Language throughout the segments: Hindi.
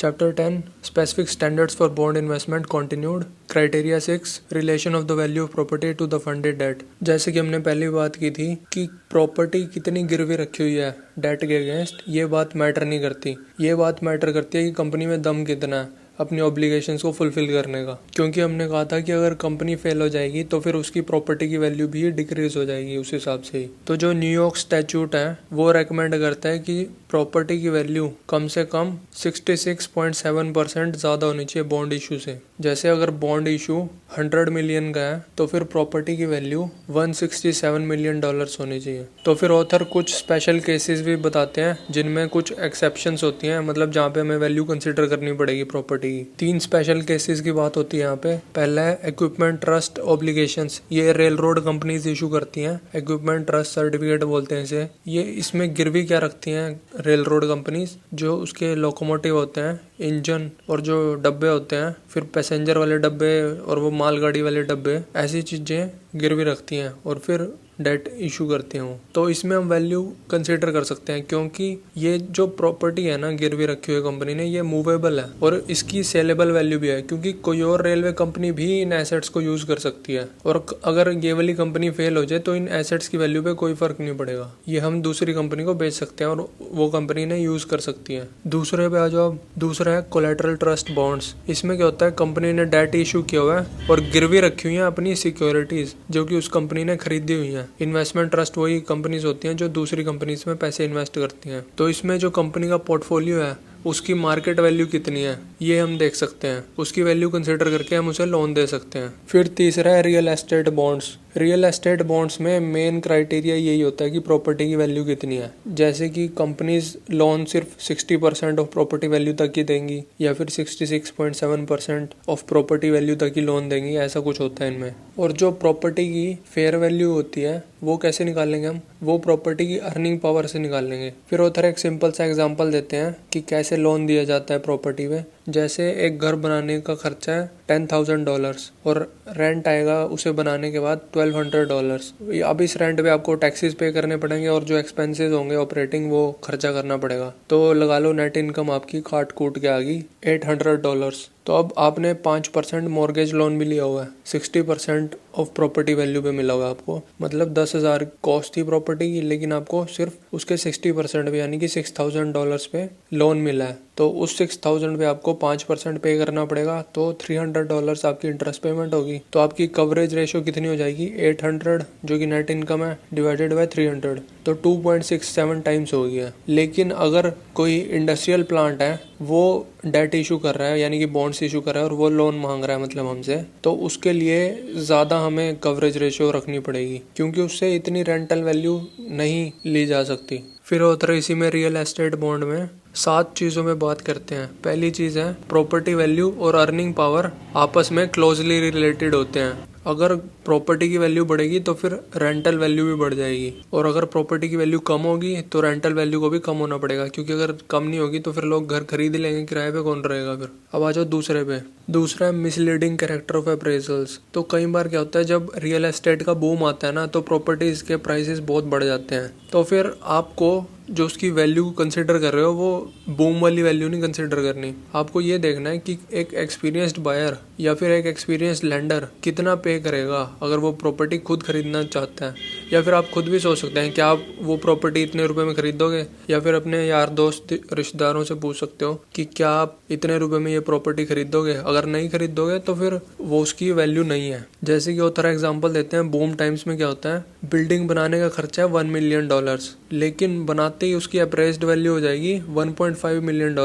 Chapter 10 specific standards for bond investment continued. Criteria 6 relation of the value of property to the funded debt. जैसे कि हमने पहले बात की थी कि प्रॉपर्टी कितनी गिरवी रखी हुई है डेट के अगेंस्ट, ये बात मैटर नहीं करती। ये बात मैटर करती है कि कंपनी में दम कितना है अपनी ऑब्लिगेशंस को फुलफिल करने का। क्योंकि हमने कहा था कि अगर कंपनी फेल हो जाएगी तो फिर उसकी प्रॉपर्टी की वैल्यू भी डिक्रीज हो जाएगी उस हिसाब से ही। तो जो न्यूयॉर्क स्टैट्यूट है वो रेकमेंड करता है कि प्रॉपर्टी की वैल्यू कम से कम 66.7% ज़्यादा होनी चाहिए बॉन्ड इशू से। जैसे अगर बॉन्ड इशू 100 मिलियन का है तो फिर प्रॉपर्टी की वैल्यू 167 मिलियन डॉलर्स होनी चाहिए। तो फिर ऑथर कुछ स्पेशल केसेस भी बताते हैं जिनमें कुछ एक्सेप्शंस होती हैं, मतलब जहाँ पे हमें वैल्यू कंसिडर करनी पड़ेगी प्रॉपर्टी की। 3 स्पेशल केसेस की बात होती है यहाँ पे। पहला है इक्विपमेंट ट्रस्ट ऑब्लिगेशंस। ये रेल रोड कंपनीज इशू करती हैं, इक्विपमेंट ट्रस्ट सर्टिफिकेट बोलते हैं इसे। ये इसमें गिरवी क्या रखती हैं रेल रोड कंपनीज? जो उसके लोकोमोटिव होते हैं, इंजन और जो डब्बे होते हैं, फिर पैसेंजर वाले डब्बे और वो मालगाड़ी वाले डब्बे, ऐसी चीजें गिरवी रखती हैं और फिर डेट इशू करते हो। तो इसमें हम वैल्यू कंसीडर कर सकते हैं क्योंकि ये जो प्रॉपर्टी है ना गिरवी रखी हुई कंपनी ने, ये मूवेबल है और इसकी सेलेबल वैल्यू भी है क्योंकि कोई और रेलवे कंपनी भी इन एसेट्स को यूज कर सकती है। और अगर ये वाली कंपनी फेल हो जाए तो इन एसेट्स की वैल्यू पे कोई फर्क नहीं पड़ेगा, ये हम दूसरी कंपनी को बेच सकते हैं और वो कंपनी ने यूज कर सकती है। दूसरे पे आ जाओ। दूसरा है कोलैटरल ट्रस्ट बॉन्ड्स। इसमें क्या होता है, कंपनी ने डेट इशू किया हुआ है और गिरवी रखी हुई है अपनी सिक्योरिटीज जो कि उस कंपनी ने खरीदी हुई है। इन्वेस्टमेंट ट्रस्ट वही कंपनीज होती हैं जो दूसरी कंपनीज में पैसे इन्वेस्ट करती हैं। तो इसमें जो कंपनी का पोर्टफोलियो है उसकी मार्केट वैल्यू कितनी है ये हम देख सकते हैं। उसकी वैल्यू कंसिडर करके हम उसे लोन दे सकते हैं। फिर तीसरा है real estate bonds. Real estate bonds में मेन क्राइटेरिया यही होता है कि प्रॉपर्टी की वैल्यू कितनी है। जैसे कि कंपनीज लोन सिर्फ 60% ऑफ प्रॉपर्टी वैल्यू तक ही देंगी या फिर 66.7% ऑफ प्रॉपर्टी वैल्यू तक ही लोन देंगी, ऐसा कुछ होता है इनमें। और जो प्रॉपर्टी की फेयर वैल्यू होती है वो कैसे निकालेंगे हम? वो प्रॉपर्टी की अर्निंग पावर से निकाल लेंगे। फिर ऑथर एक सिंपल सा एग्जांपल देते हैं कि कैसे लोन दिया जाता है प्रॉपर्टी में। जैसे एक घर बनाने का खर्चा है $10,000 और रेंट आएगा उसे बनाने के बाद $1,200। अब इस रेंट पे आपको टैक्सेस पे करने पड़ेंगे और जो एक्सपेंसेस होंगे ऑपरेटिंग वो खर्चा करना पड़ेगा। तो लगा लो नेट इनकम आपकी काट कूट के आ गई $800। तो अब आपने 5% मॉर्गेज लोन भी लिया हुआ है, 60% ऑफ प्रॉपर्टी वैल्यू पे मिला हुआ है आपको। मतलब 10,000 कॉस्ट थी प्रॉपर्टी की, लेकिन आपको सिर्फ उसके 60% पे यानी कि $6,000 पे लोन मिला है। तो उस 6,000 पे आपको 5% पे करना पड़ेगा, तो $300 आपकी इंटरेस्ट पेमेंट होगी। तो आपकी कवरेज रेशियो कितनी हो जाएगी? 800 जो कि नेट इनकम है डिवाइडेड बाय 300, तो 2.67 टाइम्स हो गया। लेकिन अगर कोई इंडस्ट्रियल प्लांट है वो डेट इशू कर रहा है यानी कि बॉन्ड्स इशू कर रहा है और वो लोन मांग रहा है मतलब हमसे, तो उसके लिए ज़्यादा हमें कवरेज रेशियो रखनी पड़ेगी क्योंकि उससे इतनी रेंटल वैल्यू नहीं ली जा सकती। फिर ऑथर इसी में रियल एस्टेट बॉन्ड में 7 चीज़ों में बात करते हैं। पहली चीज़ है प्रॉपर्टी वैल्यू और अर्निंग पावर आपस में क्लोजली रिलेटेड होते हैं। अगर प्रॉपर्टी की वैल्यू बढ़ेगी तो फिर रेंटल वैल्यू भी बढ़ जाएगी और अगर प्रॉपर्टी की वैल्यू कम होगी तो रेंटल वैल्यू को भी कम होना पड़ेगा क्योंकि अगर कम नहीं होगी तो फिर लोग घर खरीद लेंगे, किराए पे कौन रहेगा फिर। अब आ जाओ दूसरे पे। दूसरा है मिसलीडिंग कैरेक्टर ऑफ अप्रेजल्स। तो कई बार क्या होता है जब रियल एस्टेट का बूम आता है ना तो प्रॉपर्टीज के प्राइसेस बहुत बढ़ जाते हैं। तो फिर आपको जो उसकी वैल्यू कंसिडर कर रहे हो वो बूम वाली वैल्यू नहीं कंसिडर करनी। आपको ये देखना है कि एक एक्सपीरियंस्ड बायर या फिर एक एक्सपीरियंस्ड लेंडर कितना पे करेगा अगर वो प्रॉपर्टी खुद खरीदना चाहता है। या फिर आप खुद भी सोच सकते हैं कि आप वो प्रॉपर्टी इतने रुपए में खरीदोगे, या फिर अपने यार दोस्त रिश्तेदारों से पूछ सकते हो कि क्या आप इतने रुपए में ये प्रॉपर्टी खरीदोगे। अगर नहीं खरीदोगे तो फिर वो उसकी वैल्यू नहीं है। जैसे कि ऑथर एग्जांपल देते हैं, बूम टाइम्स में क्या होता है, बिल्डिंग बनाने का खर्चा है $1 मिलियन, लेकिन बनाते ही उसकी अप्रेज्ड वैल्यू हो जाएगी $1.5 मिलियन।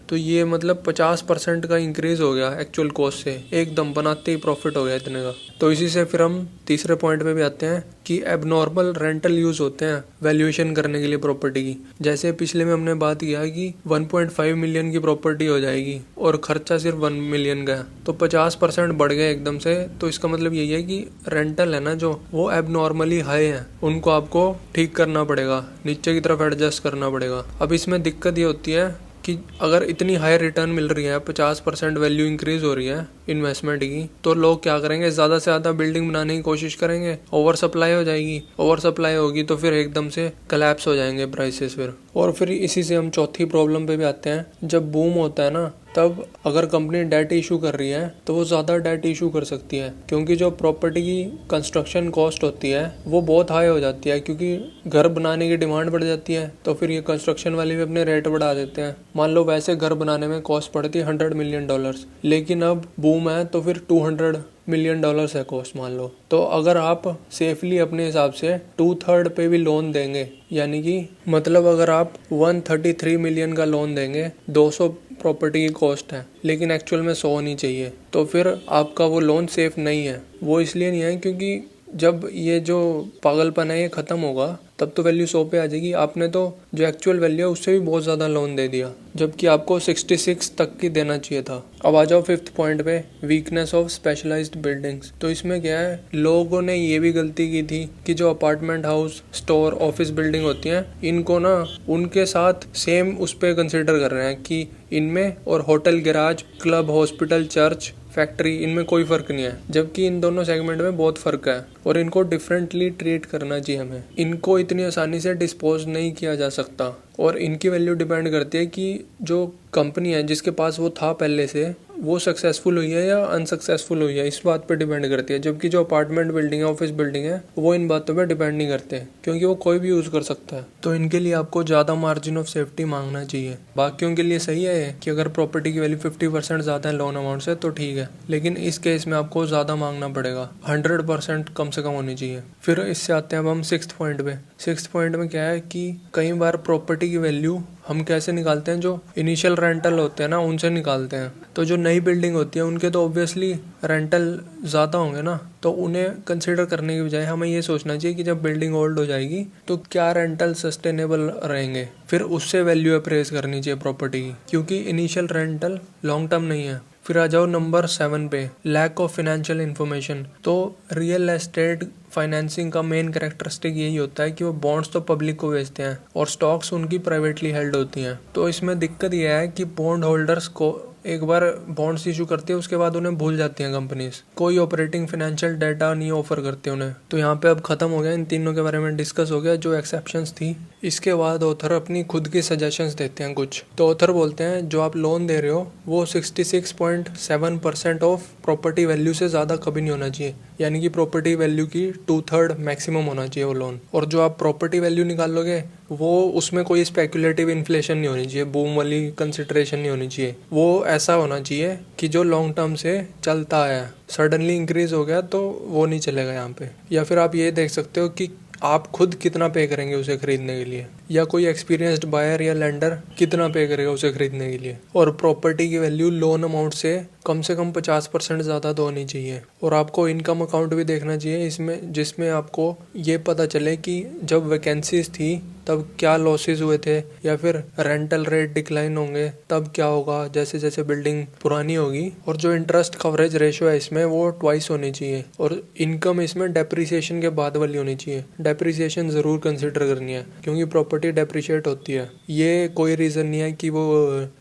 तो ये मतलब 50% का इंक्रीज हो गया एक्चुअल कॉस्ट से, एकदम बनाते ही प्रॉफिट हो गया इतने का। तो इसी से फिर हम तीसरे पॉइंट पे भी आते हैं कि एबनॉर्मल रेंटल यूज होते हैं वैल्यूएशन करने के लिए प्रॉपर्टी की। जैसे पिछले में हमने बात किया कि 1.5 मिलियन की प्रॉपर्टी हो जाएगी और खर्चा सिर्फ 1 मिलियन का है, तो 50% बढ़ गए एकदम से। तो इसका मतलब यही है कि रेंटल है ना जो, वो एबनॉर्मली हाई है, उनको आपको ठीक करना पड़ेगा, नीचे की तरफ एडजस्ट करना पड़ेगा। अब इसमें दिक्कत ये होती है कि अगर इतनी हाई रिटर्न मिल रही है, 50% वैल्यू इंक्रीज हो रही है इन्वेस्टमेंट की, तो लोग क्या करेंगे, ज़्यादा से ज़्यादा बिल्डिंग बनाने की कोशिश करेंगे। ओवर सप्लाई हो जाएगी, ओवर सप्लाई होगी तो फिर एकदम से कलैप्स हो जाएंगे प्राइसेस फिर। और फिर इसी से हम चौथी प्रॉब्लम पे भी आते हैं। जब बूम होता है ना, तब अगर कंपनी डेट इशू कर रही है तो वो ज़्यादा डेट इशू कर सकती है, क्योंकि जो प्रॉपर्टी की कंस्ट्रक्शन कॉस्ट होती है वो बहुत हाई हो जाती है, क्योंकि घर बनाने की डिमांड बढ़ जाती है। तो फिर ये कंस्ट्रक्शन वाले भी अपने रेट बढ़ा देते हैं। मान लो वैसे घर बनाने में कॉस्ट पड़ती है $100 मिलियन, लेकिन अब बूम है तो फिर $200 मिलियन है कॉस्ट मान लो। तो अगर आप सेफली अपने हिसाब से 2/3 पे भी लोन देंगे, यानी कि मतलब अगर आप 133 मिलियन का लोन देंगे, 200 प्रॉपर्टी की कॉस्ट है, लेकिन एक्चुअल में 100 होनी चाहिए, तो फिर आपका वो लोन सेफ नहीं है। वो इसलिए नहीं है क्योंकि जब ये जो पागलपन है ये ख़त्म होगा तब तो वैल्यू 100 पे आ जाएगी। आपने तो जो एक्चुअल वैल्यू है उससे भी बहुत ज़्यादा लोन दे दिया, जबकि आपको 66 तक की देना चाहिए था। अब आ जाओ 5th पॉइंट पे, वीकनेस ऑफ स्पेशलाइज्ड बिल्डिंग्स। तो इसमें क्या है, लोगों ने ये भी गलती की थी कि जो apartment house, store, office building होती हैं, इनको ना उनके साथ सेम उस पर कंसिडर कर रहे हैं कि इनमें और hotel, garage, club, hospital, church, factory, इनमें कोई फ़र्क नहीं है, जबकि इन दोनों सेगमेंट में बहुत फ़र्क है और इनको डिफरेंटली ट्रीट करना चाहिए हमें। इनको इतनी आसानी से डिस्पोज नहीं किया जा सकता और इनकी वैल्यू डिपेंड करती है कि जो कंपनी है जिसके पास वो था पहले से, वो सक्सेसफुल हुई है या अनसक्सेसफुल हुई है, इस बात पे डिपेंड करती है। जबकि जो अपार्टमेंट बिल्डिंग है, ऑफिस बिल्डिंग है, वो इन बातों पे डिपेंड नहीं करते, क्योंकि वो कोई भी यूज़ कर सकता है। तो इनके लिए आपको ज़्यादा मार्जिन ऑफ सेफ्टी मांगना चाहिए। बाकियों के लिए सही है कि अगर प्रॉपर्टी की वैल्यू 50% ज़्यादा है लोन अमाउंट से तो ठीक है, लेकिन इस केस में आपको ज़्यादा मांगना पड़ेगा, 100% कम से कम होनी चाहिए। फिर इससे आते हैं अब हम 6th पॉइंट पे। 6th पॉइंट में क्या है कि कई बार प्रॉपर्टी की वैल्यू हम कैसे निकालते हैं, जो इनिशियल रेंटल होते हैं ना उनसे निकालते हैं। तो जो नई बिल्डिंग होती है उनके तो ऑब्वियसली रेंटल ज़्यादा होंगे ना, तो उन्हें कंसिडर करने की बजाय हमें ये सोचना चाहिए कि जब बिल्डिंग ओल्ड हो जाएगी तो क्या रेंटल सस्टेनेबल रहेंगे, फिर उससे वैल्यू अप्रेस करनी चाहिए प्रॉपर्टी की, क्योंकि इनिशियल रेंटल लॉन्ग टर्म नहीं है। फिर आ जाओ नंबर 7 पे, लैक ऑफ फाइनेंशियल इन्फॉर्मेशन। तो रियल एस्टेट फाइनेंसिंग का मेन कैरेक्टरिस्टिक यही होता है कि वो बॉन्ड्स तो पब्लिक को बेचते हैं और स्टॉक्स उनकी प्राइवेटली हेल्ड होती हैं। तो इसमें दिक्कत यह है कि बॉन्ड होल्डर्स को एक बार बॉन्ड्स इशू करती है उसके बाद उन्हें भूल जाती हैं कंपनीज, कोई ऑपरेटिंग फाइनेंशियल डाटा नहीं ऑफर करते उन्हें। तो यहाँ पे अब खत्म हो गया, इन तीनों के बारे में डिस्कस हो गया जो एक्सेप्शंस थी। इसके बाद ऑथर अपनी खुद की सजेशंस देते हैं कुछ। तो ऑथर बोलते हैं जो आप लोन दे रहे हो वो 66.7% ऑफ प्रॉपर्टी वैल्यू से ज़्यादा कभी नहीं होना चाहिए, यानी कि प्रॉपर्टी वैल्यू की 2/3 मैक्सिमम होना चाहिए वो लोन। और जो आप प्रॉपर्टी वैल्यू निकालोगे वो उसमें कोई स्पेकुलेटिव इन्फ्लेशन नहीं होनी चाहिए, बूम वाली कंसिडरेशन नहीं होनी चाहिए। वो ऐसा होना चाहिए कि जो लॉन्ग टर्म से चलता है, सडनली इंक्रीज हो गया तो वो नहीं चलेगा यहाँ पे। या फिर आप ये देख सकते हो कि आप खुद कितना पे करेंगे उसे खरीदने के लिए, या कोई एक्सपीरियंस्ड बायर या लेंडर कितना पे करेगा उसे खरीदने के लिए। और प्रॉपर्टी की वैल्यू लोन अमाउंट से कम 50% ज़्यादा तो होनी चाहिए। और आपको इनकम अकाउंट भी देखना चाहिए इसमें, जिसमें आपको ये पता चले कि जब वैकेंसीज थी तब क्या लॉसेस हुए थे, या फिर रेंटल रेट डिक्लाइन होंगे तब क्या होगा जैसे जैसे बिल्डिंग पुरानी होगी। और जो इंटरेस्ट कवरेज रेशो है इसमें वो 2 होनी चाहिए। और इनकम इसमें डेप्रिसिएशन के बाद वाली होनी चाहिए। डेप्रिसिएशन ज़रूर कंसिडर करनी है क्योंकि प्रॉपर्टी डेप्रिशिएट होती है। ये कोई रीज़न नहीं है कि वो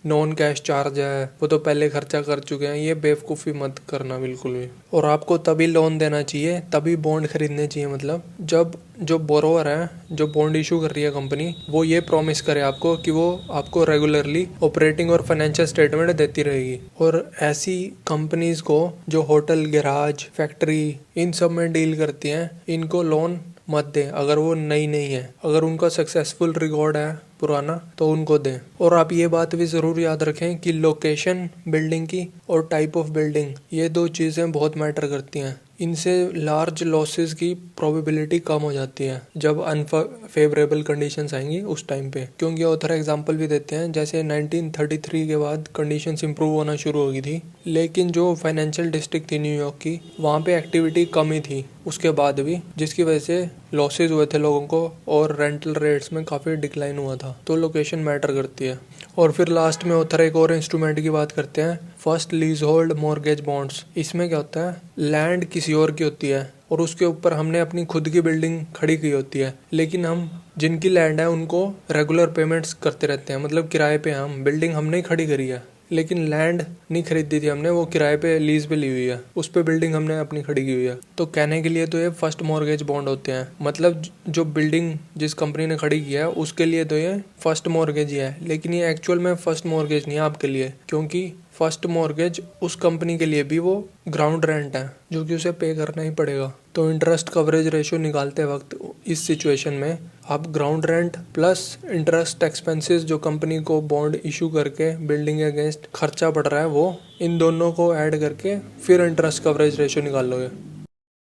नॉन कैश चार्ज है, वो तो पहले खर्चा कर चुके हैं, ये बेवकूफ़ी मत करना बिल्कुल भी। और आपको तभी लोन देना चाहिए, तभी बॉन्ड खरीदने चाहिए, मतलब जब जो बोरोवर है, जो बॉन्ड इशू कर रही है कंपनी, वो ये प्रॉमिस करे आपको कि वो आपको रेगुलरली ऑपरेटिंग और फाइनेंशियल स्टेटमेंट देती रहेगी। और ऐसी कंपनीज को जो होटल, गैराज, फैक्ट्री इन सब में डील करती हैं, इनको लोन मत दें अगर वो नई नहीं है। अगर उनका सक्सेसफुल रिकॉर्ड है पुराना तो उनको दें। और आप ये बात भी ज़रूर याद रखें कि लोकेशन बिल्डिंग की और टाइप ऑफ बिल्डिंग, ये 2 चीज़ें बहुत मैटर करती हैं। इनसे लार्ज लॉसेस की प्रोबेबिलिटी कम हो जाती है जब अनफेवरेबल कंडीशंस आएंगी उस टाइम पे। क्योंकि ऑथर एग्जांपल भी देते हैं जैसे 1933 के बाद कंडीशंस इंप्रूव होना शुरू हो गई थी, लेकिन जो फाइनेंशियल डिस्ट्रिक्ट थी न्यूयॉर्क की, वहाँ पे एक्टिविटी कम ही थी उसके बाद भी, जिसकी वजह से लॉसेज हुए थे लोगों को और रेंटल रेट्स में काफ़ी डिक्लाइन हुआ था। तो लोकेशन मैटर करती है। और फिर लास्ट में ऑथर एक और इंस्ट्रूमेंट की बात करते हैं, first lease hold mortgage bonds. इसमें क्या होता है, लैंड किसी और की होती है और उसके ऊपर हमने अपनी खुद की बिल्डिंग खड़ी की होती है, लेकिन हम जिनकी लैंड है उनको रेगुलर पेमेंट्स करते रहते हैं, मतलब किराए पे। हम बिल्डिंग हमने ही खड़ी करी है, लेकिन लैंड नहीं खरीदी थी हमने, वो किराए पे लीज पे ली हुई है, उस पे बिल्डिंग हमने अपनी खड़ी की हुई है। तो कहने के लिए तो ये फर्स्ट मॉर्गेज बॉन्ड होते हैं, मतलब जो बिल्डिंग जिस कंपनी ने खड़ी की है उसके लिए तो ये फर्स्ट मॉर्गेज ही है, लेकिन ये एक्चुअल में फर्स्ट मॉर्गेज नहीं है आपके लिए, क्योंकि फर्स्ट मॉर्गेज उस कंपनी के लिए भी वो ग्राउंड रेंट है जो कि उसे पे करना ही पड़ेगा। तो इंटरेस्ट कवरेज रेशियो निकालते वक्त इस सिचुएशन में आप ground rent plus interest expenses जो कंपनी को बॉन्ड इशू करके बिल्डिंग अगेंस्ट खर्चा पड़ रहा है, वो इन दोनों को ऐड करके फिर इंटरेस्ट कवरेज रेशियो निकाल लोगे।